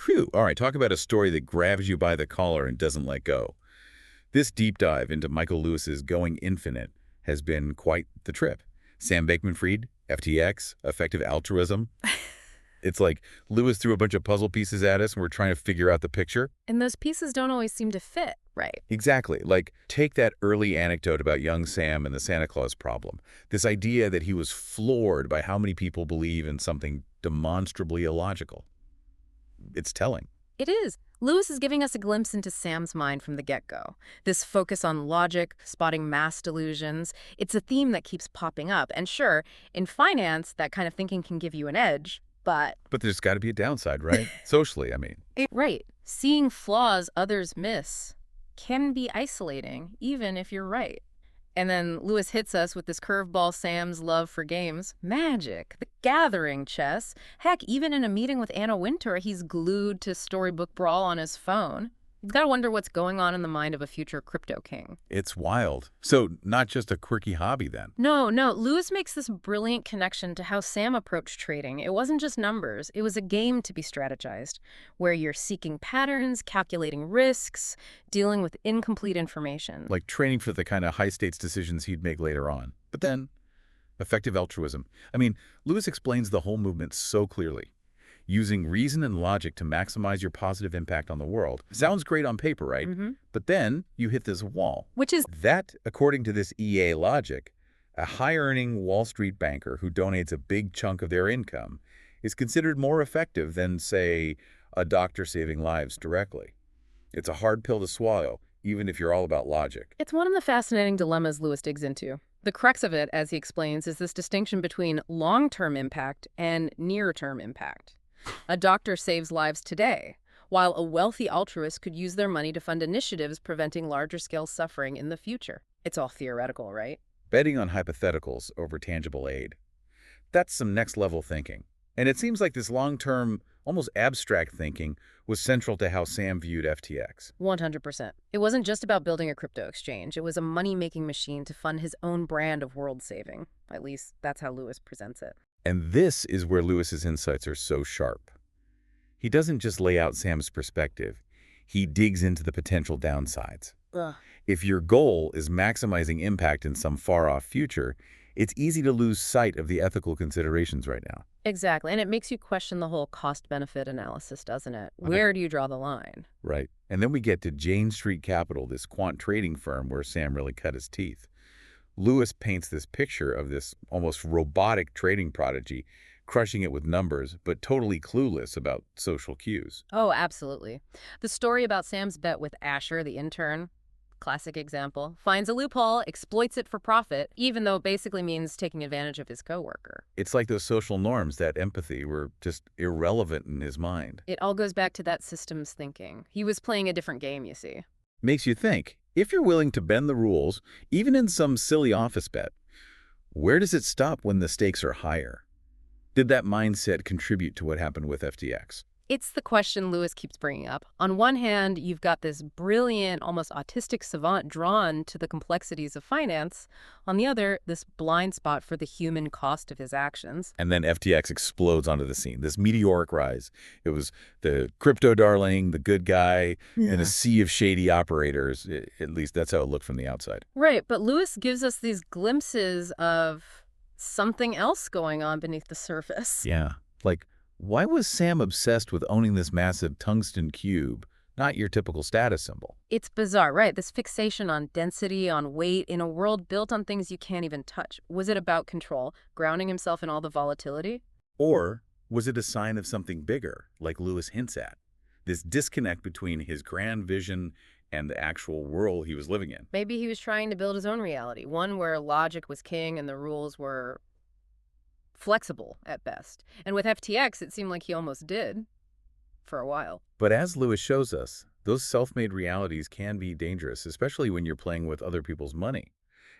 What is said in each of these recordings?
Phew. All right, talk about a story that grabs you by the collar and doesn't let go. This deep dive into Michael Lewis's Going Infinite has been quite the trip. Sam Bankman-Fried, FTX, effective altruism. It's like Lewis threw a bunch of puzzle pieces at us and we're trying to figure out the picture. And those pieces don't always seem to fit, right? Exactly. Like, take that early anecdote about young Sam and the Santa Claus problem. This idea that he was floored by how many people believe in something demonstrably illogical. It's telling. It is. Lewis is giving us a glimpse into Sam's mind from the get-go. This focus on logic, spotting mass delusions, it's a theme that keeps popping up. And sure, in finance, that kind of thinking can give you an edge, but... But there's got to be a downside, right? Socially, I mean. Right. Seeing flaws others miss can be isolating, even if you're right. And then Lewis hits us with this curveball Sam's love for games. Magic, The Gathering, chess. Heck, even in a meeting with Anna Wintour, he's glued to Storybook Brawl on his phone. You've got to wonder what's going on in the mind of a future crypto king. It's wild. So not just a quirky hobby then. No. Lewis makes this brilliant connection to how Sam approached trading. It wasn't just numbers. It was a game to be strategized, where you're seeking patterns, calculating risks, dealing with incomplete information. Like training for the kind of high-stakes decisions he'd make later on. But then, effective altruism. I mean, Lewis explains the whole movement so clearly. Using reason and logic to maximize your positive impact on the world. Sounds great on paper, right? But then you hit this wall. Which is... That, according to this EA logic, a high-earning Wall Street banker who donates a big chunk of their income is considered more effective than, say, a doctor saving lives directly. It's a hard pill to swallow, even if you're all about logic. It's one of the fascinating dilemmas Lewis digs into. The crux of it, as he explains, is this distinction between long-term impact and near-term impact. A doctor saves lives today, while a wealthy altruist could use their money to fund initiatives preventing larger-scale suffering in the future. It's all theoretical, right? Betting on hypotheticals over tangible aid. That's some next-level thinking. And it seems like this long-term, almost abstract thinking was central to how Sam viewed FTX. 100%. It wasn't just about building a crypto exchange. It was a money-making machine to fund his own brand of world saving. At least, that's how Lewis presents it. And this is where Lewis's insights are so sharp. He doesn't just lay out Sam's perspective. He digs into the potential downsides. If your goal is maximizing impact in some far-off future, it's easy to lose sight of the ethical considerations right now. Exactly. And it makes you question the whole cost-benefit analysis, doesn't it? Where do you draw the line? Right. And then we get to Jane Street Capital, this quant trading firm where Sam really cut his teeth. Lewis paints this picture of this almost robotic trading prodigy, crushing it with numbers, but totally clueless about social cues. Oh, absolutely. The story about Sam's bet with Asher, the intern, classic example, finds a loophole, exploits it for profit, even though it basically means taking advantage of his coworker. It's like those social norms, that empathy, were just irrelevant in his mind. It all goes back to that systems thinking. He was playing a different game, you see. Makes you think. If you're willing to bend the rules, even in some silly office bet, where does it stop when the stakes are higher? Did that mindset contribute to what happened with FTX? It's the question Lewis keeps bringing up. On one hand, you've got this brilliant, almost autistic savant drawn to the complexities of finance. On the other, this blind spot for the human cost of his actions. And then FTX explodes onto the scene, this meteoric rise. It was the crypto darling, the good guy, and a sea of shady operators. At least that's how it looked from the outside. Right, but Lewis gives us these glimpses of something else going on beneath the surface. Yeah, like, why was Sam obsessed with owning this massive tungsten cube, not your typical status symbol? It's bizarre, right? This fixation on density, on weight, in a world built on things you can't even touch. Was it about control, grounding himself in all the volatility? Or was it a sign of something bigger, like Lewis hints at? This disconnect between his grand vision and the actual world he was living in. Maybe he was trying to build his own reality, one where logic was king and the rules were flexible at best. And with FTX, it seemed like he almost did for a while. But as Lewis shows us, those self-made realities can be dangerous, especially when you're playing with other people's money.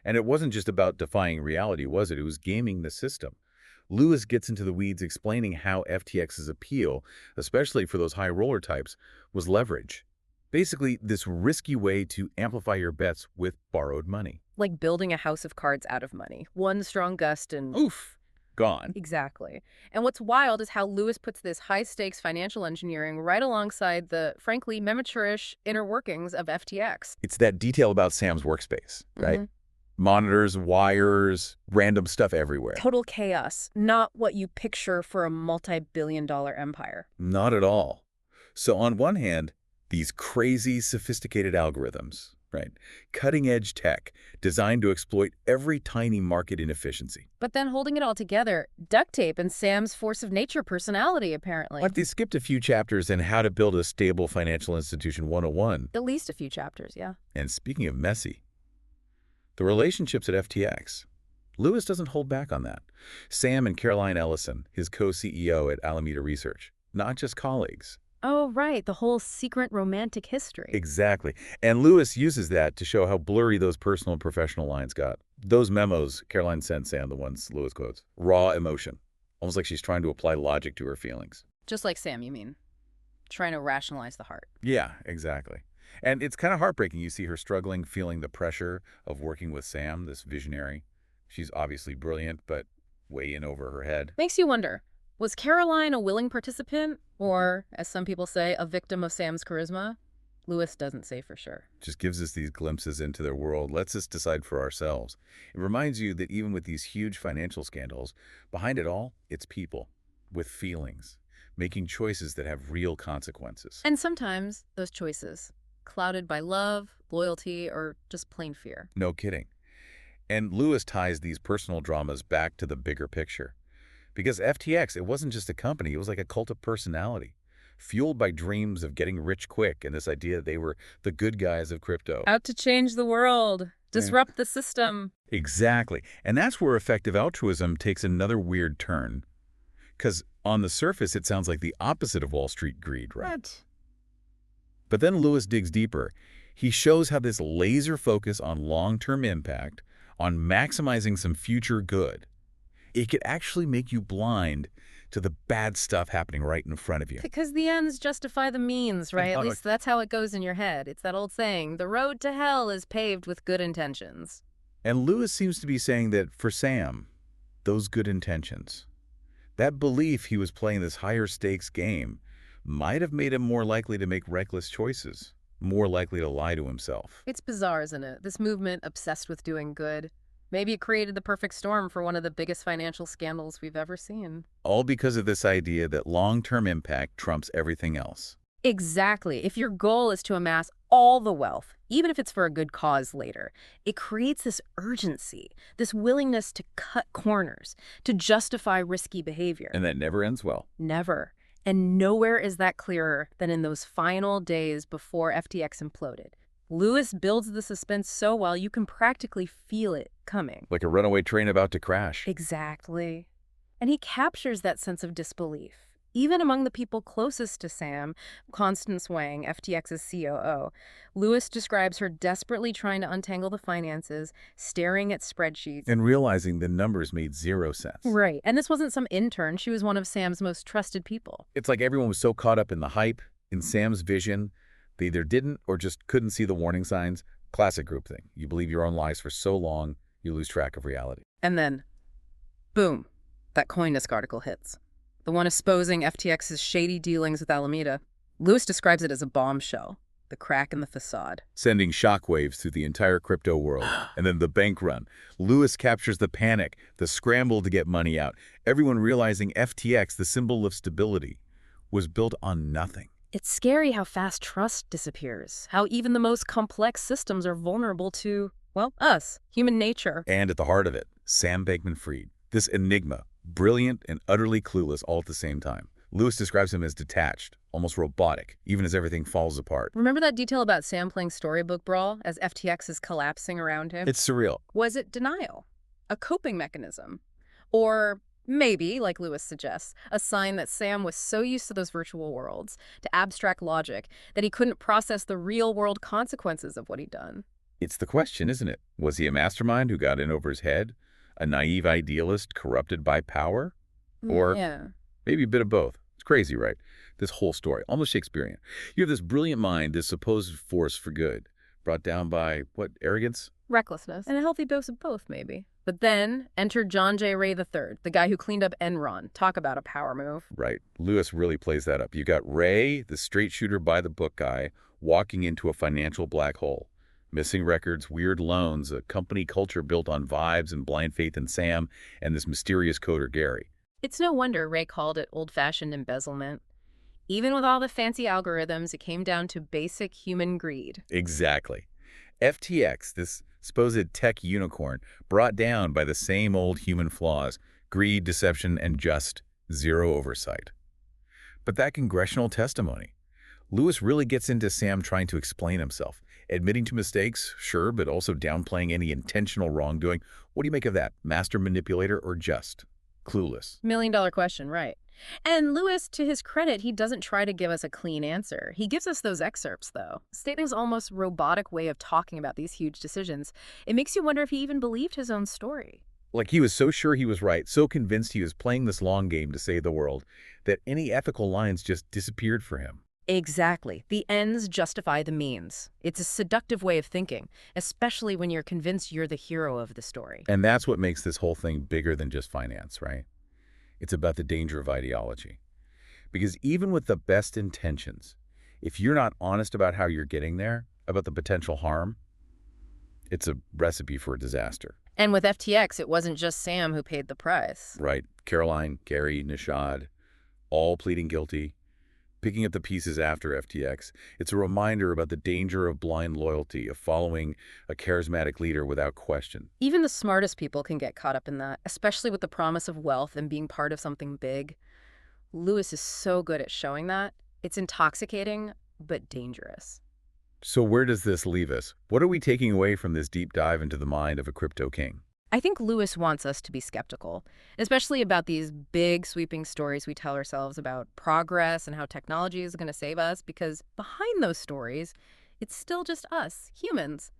And it wasn't just about defying reality, was it? It was gaming the system. Lewis gets into the weeds explaining how FTX's appeal, especially for those high roller types, was leverage. Basically, this risky way to amplify your bets with borrowed money. Like building a house of cards out of money. One strong gust and... Oof! gone. Exactly. And what's wild is how Lewis puts this high-stakes financial engineering right alongside the, frankly, amateurish inner workings of FTX. It's that detail about Sam's workspace, right? Mhm. Monitors, wires, random stuff everywhere. Total chaos, not what you picture for a multi-billion-dollar empire. Not at all. So on one hand, these crazy, sophisticated algorithms, right? Cutting-edge tech designed to exploit every tiny market inefficiency. But then holding it all together, duct tape and Sam's force of nature personality, apparently. But they skipped a few chapters in How to Build a Stable Financial Institution 101. At least a few chapters, yeah. And speaking of messy, the relationships at FTX. Lewis doesn't hold back on that. Sam and Caroline Ellison, his co-CEO at Alameda Research, not just colleagues. Oh, right, the whole secret romantic history. Exactly. And Lewis uses that to show how blurry those personal and professional lines got. Those memos Caroline sent Sam, the ones Lewis quotes, raw emotion. Almost like she's trying to apply logic to her feelings. Just like Sam, you mean? Trying to rationalize the heart. Yeah, exactly. And it's kind of heartbreaking. You see her struggling, feeling the pressure of working with Sam, this visionary. She's obviously brilliant, but way in over her head. Makes you wonder, was Caroline a willing participant? Or, as some people say, a victim of Sam's charisma? Lewis doesn't say for sure. Just gives us these glimpses into their world, lets us decide for ourselves. It reminds you that even with these huge financial scandals, behind it all, it's people with feelings, making choices that have real consequences. And sometimes those choices, clouded by love, loyalty, or just plain fear. No kidding. And Lewis ties these personal dramas back to the bigger picture. Because FTX, it wasn't just a company, it was like a cult of personality, fueled by dreams of getting rich quick and this idea that they were the good guys of crypto. Out to change the world, disrupt the system. Exactly. And that's where effective altruism takes another weird turn. Because on the surface, it sounds like the opposite of Wall Street greed, right? What? But then Lewis digs deeper. He shows how this laser focus on long-term impact, on maximizing some future good, it could actually make you blind to the bad stuff happening right in front of you. Because the ends justify the means, right? At least that's how it goes in your head. It's that old saying, the road to hell is paved with good intentions. And Lewis seems to be saying that for Sam, those good intentions, that belief he was playing this higher stakes game, might have made him more likely to make reckless choices, more likely to lie to himself. It's bizarre, isn't it? This movement obsessed with doing good. Maybe it created the perfect storm for one of the biggest financial scandals we've ever seen. All because of this idea that long-term impact trumps everything else. Exactly. If your goal is to amass all the wealth, even if it's for a good cause later, it creates this urgency, this willingness to cut corners, to justify risky behavior. And that never ends well. Never. And nowhere is that clearer than in those final days before FTX imploded. Lewis builds the suspense so well you can practically feel it coming. Like a runaway train about to crash. Exactly. And he captures that sense of disbelief. Even among the people closest to Sam, Constance Wang, FTX's COO, Lewis describes her desperately trying to untangle the finances, staring at spreadsheets. And realizing the numbers made zero sense. Right. And this wasn't some intern. She was one of Sam's most trusted people. It's like everyone was so caught up in the hype, in Sam's vision, they either didn't or just couldn't see the warning signs. Classic groupthink. You believe your own lies for so long, you lose track of reality. And then, boom, that CoinDesk article hits. The one exposing FTX's shady dealings with Alameda. Lewis describes it as a bombshell, the crack in the facade. Sending shockwaves through the entire crypto world. And then the bank run. Lewis captures the panic, the scramble to get money out. Everyone realizing FTX, the symbol of stability, was built on nothing. It's scary how fast trust disappears, how even the most complex systems are vulnerable to, well, us, human nature. And at the heart of it, Sam Bankman-Fried, this enigma, brilliant and utterly clueless all at the same time. Lewis describes him as detached, almost robotic, even as everything falls apart. Remember that detail about Sam playing storybook brawl as FTX is collapsing around him? It's surreal. Was it denial? A coping mechanism? Or maybe, like Lewis suggests, a sign that Sam was so used to those virtual worlds, to abstract logic, that he couldn't process the real-world consequences of what he'd done? It's the question, isn't it? Was he a mastermind who got in over his head? A naive idealist corrupted by power? Or yeah. maybe a bit of both. It's crazy, right? This whole story, almost Shakespearean. You have this brilliant mind, this supposed force for good, brought down by, what, arrogance? Recklessness. And a healthy dose of both, maybe. But then entered John J. Ray III, the guy who cleaned up Enron. Talk about a power move. Right. Lewis really plays that up. You got Ray, the straight shooter by the book guy, walking into a financial black hole. Missing records, weird loans, a company culture built on vibes and blind faith in Sam, and this mysterious coder Gary. It's no wonder Ray called it old-fashioned embezzlement. Even with all the fancy algorithms, it came down to basic human greed. Exactly. FTX, this supposed tech unicorn, brought down by the same old human flaws, greed, deception, and just zero oversight. But that congressional testimony, Lewis really gets into Sam trying to explain himself, admitting to mistakes, sure, but also downplaying any intentional wrongdoing. What do you make of that? Master manipulator or just clueless? Million-dollar question, right. And Lewis, to his credit, he doesn't try to give us a clean answer. He gives us those excerpts, though. Stating his almost robotic way of talking about these huge decisions, it makes you wonder if he even believed his own story. Like he was so sure he was right, so convinced he was playing this long game to save the world, that any ethical lines just disappeared for him. Exactly. The ends justify the means. It's a seductive way of thinking, especially when you're convinced you're the hero of the story. And that's what makes this whole thing bigger than just finance, right? It's about the danger of ideology. Because even with the best intentions, if you're not honest about how you're getting there, about the potential harm, it's a recipe for a disaster. And with FTX, it wasn't just Sam who paid the price. Right. Caroline, Gary, Nishad, all pleading guilty, picking up the pieces after FTX. It's a reminder about the danger of blind loyalty, of following a charismatic leader without question. Even the smartest people can get caught up in that, especially with the promise of wealth and being part of something big. Lewis is so good at showing that. It's intoxicating, but dangerous. So where does this leave us? What are we taking away from this deep dive into the mind of a crypto king? I think Lewis wants us to be skeptical, especially about these big, sweeping stories we tell ourselves about progress and how technology is going to save us, because behind those stories, it's still just us, humans,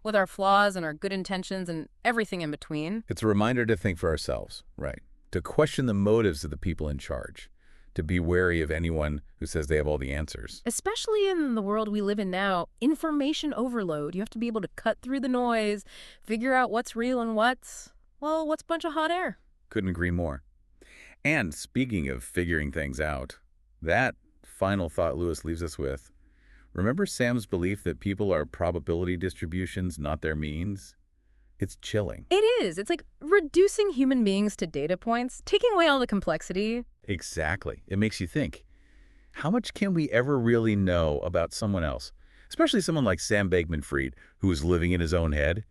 with our flaws and our good intentions and everything in between. It's a reminder to think for ourselves, right? To question the motives of the people in charge, to be wary of anyone who says they have all the answers. Especially in the world we live in now, information overload. You have to be able to cut through the noise, figure out what's real and what's a bunch of hot air. Couldn't agree more. And speaking of figuring things out, that final thought Lewis leaves us with, remember Sam's belief that people are probability distributions, not their means? It's chilling. It is. It's like reducing human beings to data points, taking away all the complexity. Exactly. It makes you think, how much can we ever really know about someone else? Especially someone like Sam Bankman-Fried, who is living in his own head.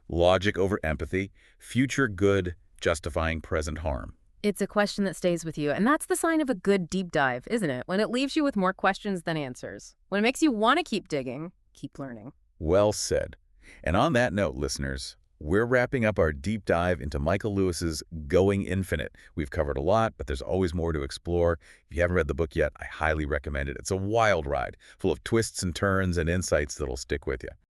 Logic over empathy, future good justifying present harm. It's a question that stays with you, and that's the sign of a good deep dive, isn't it? When it leaves you with more questions than answers. When it makes you want to keep digging, keep learning. Well said. And on that note, listeners, we're wrapping up our deep dive into Michael Lewis's Going Infinite. We've covered a lot, but there's always more to explore. If you haven't read the book yet, I highly recommend it. It's a wild ride, full of twists and turns and insights that'll stick with you.